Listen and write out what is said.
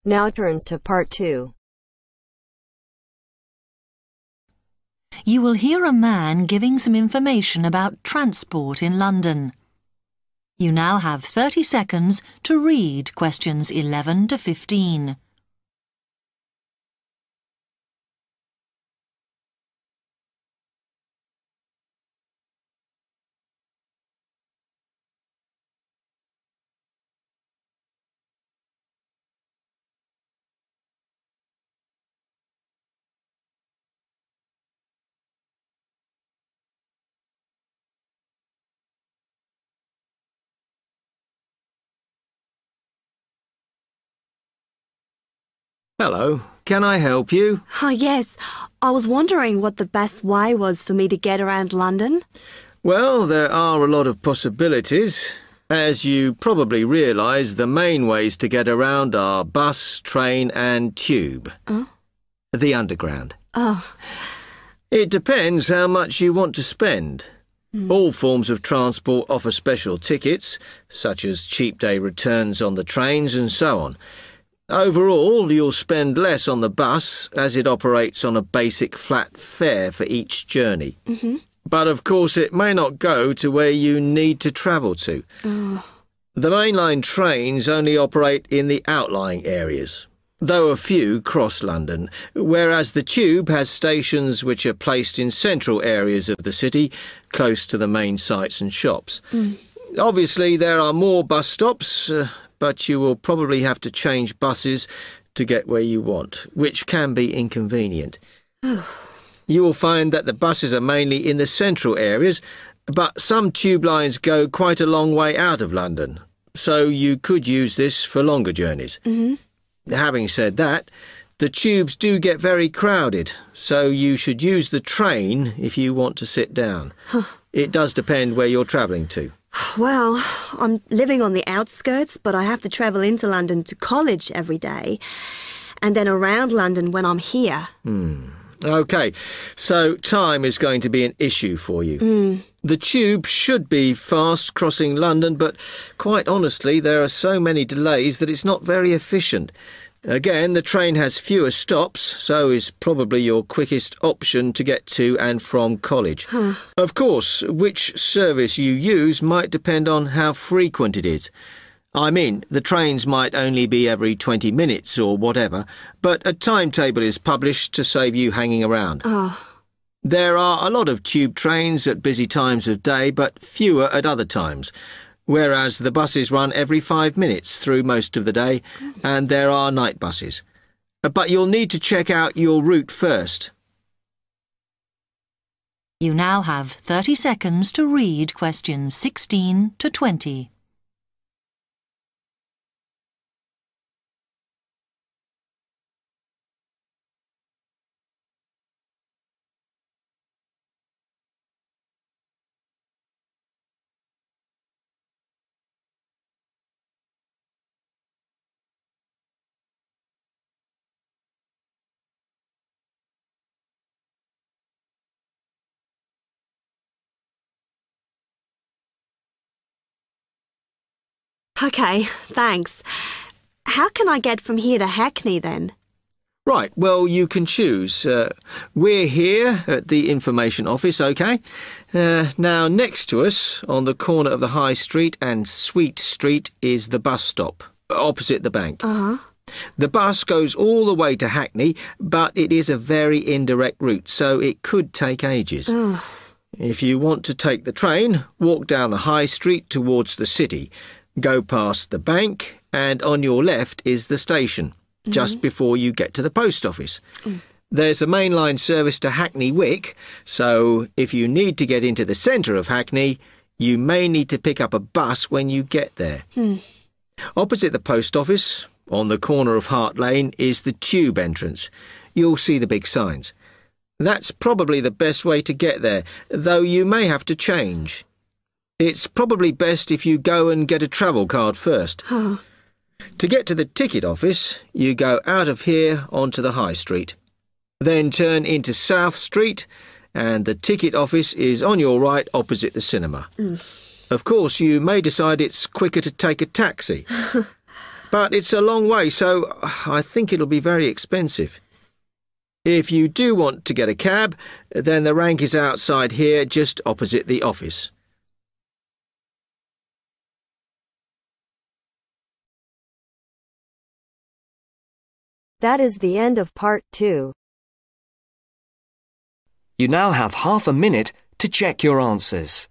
Now turns to Part 2. You will hear a man giving some information about transport in London. You now have 30 seconds to read questions 11 to 15. Hello, can I help you? Oh, yes. I was wondering what the best way was for me to get around London. Well, there are a lot of possibilities. As you probably realise, the main ways to get around are bus, train and tube. Oh? The Underground. Oh. It depends how much you want to spend. All forms of transport offer special tickets, such as cheap day returns on the trains and so on. Overall, you'll spend less on the bus, as it operates on a basic flat fare for each journey. But of course it may not go to where you need to travel to. Oh. The mainline trains only operate in the outlying areas, though a few cross London, whereas the tube has stations which are placed in central areas of the city, close to the main sites and shops. Obviously there are more bus stops, but you will probably have to change buses to get where you want, which can be inconvenient. You will find that the buses are mainly in the central areas, but some tube lines go quite a long way out of London, so you could use this for longer journeys. Having said that, the tubes do get very crowded, so you should use the train if you want to sit down. It does depend where you're travelling to. Well, I'm living on the outskirts, but I have to travel into London to college every day, and then around London when I'm here. OK, so time is going to be an issue for you. The tube should be fast crossing London, but quite honestly, there are so many delays that it's not very efficient. Again, the train has fewer stops, so is probably your quickest option to get to and from college. Of course, which service you use might depend on how frequent it is. I mean, the trains might only be every 20 minutes or whatever, but a timetable is published to save you hanging around. There are a lot of tube trains at busy times of day, but fewer at other times, whereas the buses run every 5 minutes through most of the day, and there are night buses. But you'll need to check out your route first. You now have 30 seconds to read questions 16 to 20. OK, thanks. How can I get from here to Hackney then? Right, well, you can choose. We're here at the information office, OK? Now, next to us, on the corner of the High Street and Sweet Street, is the bus stop, opposite the bank. The bus goes all the way to Hackney, but it is a very indirect route, so it could take ages. If you want to take the train, walk down the High Street towards the city. Go past the bank, and on your left is the station, just before you get to the post office. There's a mainline service to Hackney Wick, so if you need to get into the centre of Hackney, you may need to pick up a bus when you get there. Opposite the post office, on the corner of Hart Lane, is the tube entrance. You'll see the big signs. That's probably the best way to get there, though you may have to change. It's probably best if you go and get a travel card first. To get to the ticket office, you go out of here onto the High Street. Then turn into South Street, and the ticket office is on your right opposite the cinema. Of course, you may decide it's quicker to take a taxi. but it's a long way, so I think it'll be very expensive. If you do want to get a cab, then the rank is outside here, just opposite the office. That is the end of part 2. You now have half a minute to check your answers.